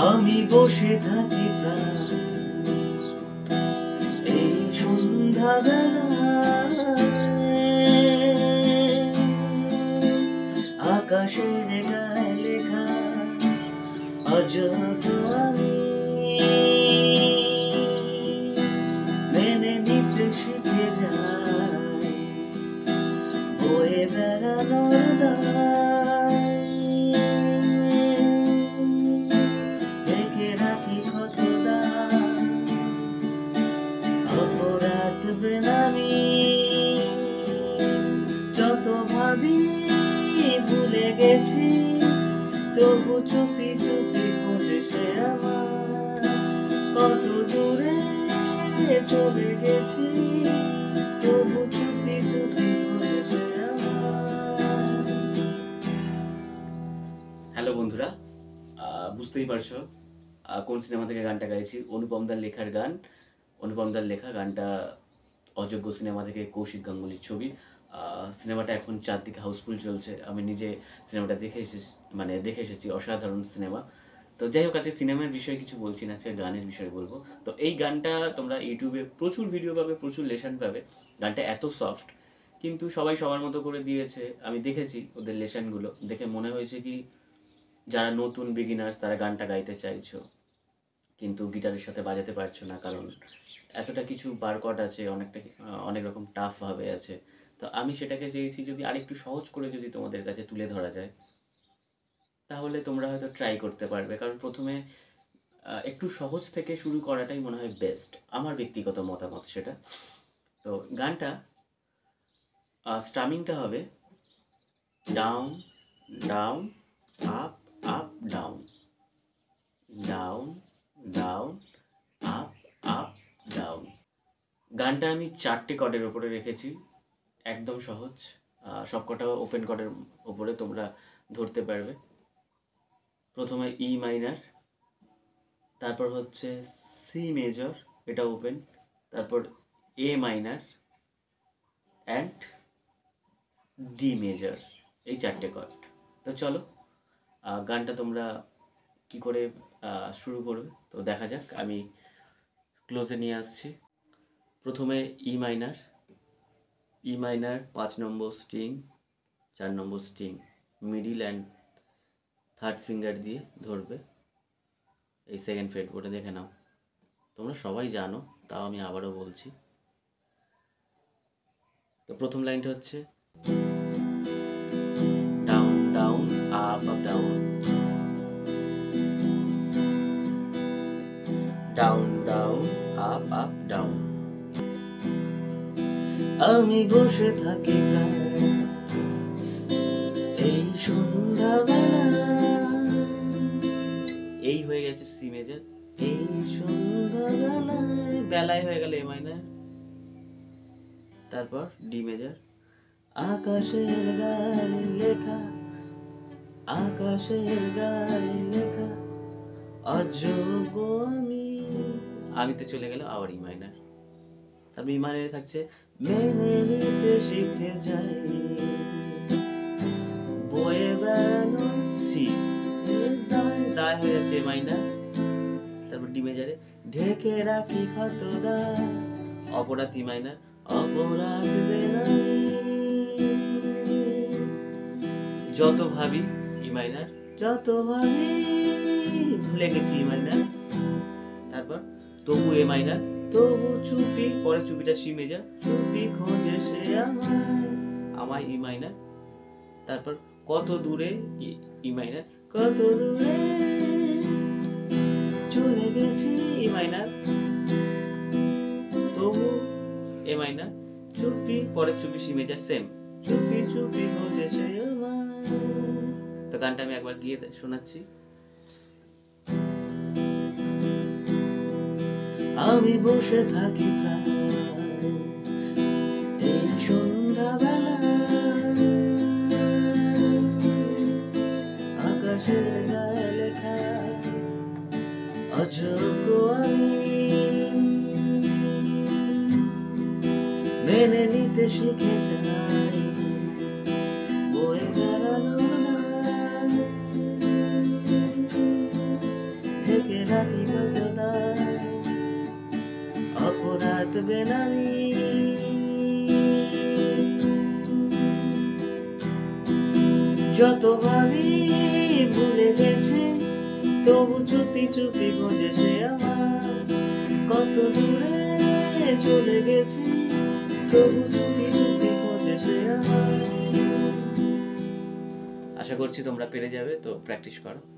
আমি বসে থাকি প্রায় এই সন্ধ্যাবেলায়, আকাশের গায়ে লেখা আজব আমি মেনে নিতে শিখে যাই বয়ে বেড়ানোর দায়। ঢেকে রাখি কত দায়, অপরাধ বেনামি যত ভাবি ভুলে গেছি, তবু চুপি চুপি খোঁজে সে আমার। কত দূরে চলে গেছি, তবু চুপি চুপি খোঁজে সে আমার। হ্যালো বন্ধুরা, বুঝতেই পারছো কোন সিনেমা থেকে গানটা গাইছি। অনুপম দার লেখার গান, অনুপম দার লেখা গানটা অযোগ্য সিনেমা থেকে, কৌশিক গাঙ্গুলির ছবি। সিনেমাটা এখন চারদিকে হাউসফুল চলছে। আমি নিজে সিনেমাটা দেখে এসেছি। অসাধারণ সিনেমা। তো যাই হোক, আজকে সিনেমার বিষয়ে কিছু বলছি না, আজকে গানের বিষয়ে বলবো। তো এই গানটা তোমরা ইউটিউবে প্রচুর ভিডিও পাবে, প্রচুর লেসন পাবে। গানটা এত সফট, কিন্তু সবাই সবার মতো করে দিয়েছে। আমি দেখেছি ওদের লেসনগুলো, দেখে মনে হয়েছে কি যারা নতুন বিগিনার্স তারা গানটা গাইতে চাইছো, কিন্তু গিটারের সাথে বাজাতে পারছো না, কারণ এতটা কিছু বারকট আছে, অনেক রকম টাফভাবে আছে। তো আমি সেটাকে চেয়েছি যদি আরেকটু সহজ করে যদি তোমাদের কাছে তুলে ধরা যায়, তাহলে তোমরা হয়তো ট্রাই করতে পারবে। কারণ প্রথমে একটু সহজ থেকে শুরু করাটাই মনে হয় বেস্ট, আমার ব্যক্তিগত মতামত সেটা। তো গানটা স্টামিংটা হবে down down up up down, down down up up down. গানটা আমি 4টে কর্ডের ওপরে রেখেছি, একদম সহজ। সবকটা ওপেন কর্ডের ওপরে তোমরা ধরতে পারবে। প্রথমে ই মাইনার, তারপর হচ্ছে সি মেজর, এটা ওপেন, তারপর এ মাইনার অ্যান্ড ডি মেজর, এই 4টে কর্ড। তো চলো গানটা তোমরা কি করে শুরু করবে তো দেখা যাক। আমি ক্লোজে নিয়ে আসছি। প্রথমে ই মাইনার, 5 নম্বর স্ট্রিং, 4 নম্বর string, middle and third finger দিয়ে ধরবে। এই সেকেন্ড ফ্রেটবোর্ডে দেখে নাও, তোমরা সবাই জানো, তাও আমি আবারও বলছি। তো প্রথম লাইনটা হচ্ছে down down up up down, down down up up down. আমি বসে থাকি প্রায় এই সন্ধ্যাবেলা, এই হয়ে গেছে সি মেজর। এই সন্ধ্যাবেলায়, বেলায় হয়ে গেল এ মাইনার, তারপর ডি মেজর। আকাশের গায়ে লেখা, আকাশের গায়ে লেখা অযোগ্য আমিতে চলে গেল আবার ই মাইনার। তারপর ই মাইনারে থাকছে মেনে নিতে শিখে যাই বয়ে বেড়ানো সি, দায় হয়ে যাচ্ছে এ মাইনার। তারপর ডি মেজরে ঢেকে রাখি ক্ষত দায়, অপরাধ ই মাইনার, অপরাধ বেনামি যত ভাবি ই মাইনার, যত ভাবি ভুলে গেছি ই মাইনার। তারপর তবু এ মাইনার, তবু চুপি, পরে চুপিটা সি মেজর, চুপি খোঁজে সে আমায় ই মাইনার। তারপর কত দূরে ই মাইনার, কত দূরে চলে গেছি ই মাইনার, তবু এ মাইনার, চুপি, পরে চুপি সি মেজর, সেম, চুপি চুপি খোঁজে সে আমায়। তো গানটা আমি একবার গিয়ে শোনাচ্ছি। আমি বসে থাকি প্রায় এই সন্ধ্যাবেলা, আকাশের গায়ে লেখা অযোগ্য আমি মেনে নিতে শিখে যাই বয়ে বেড়ানো না। রাত বেনামি। যত ভাবি ভুলে গেছে, তবু চুপি চুপি খোঁজে সে আমার। কত দূরে চলে গেছে, তবু চুপি চুপি খোঁজে সে আমার। আশা করছি তোমরা পেরে যাবে, তো প্র্যাকটিস করো।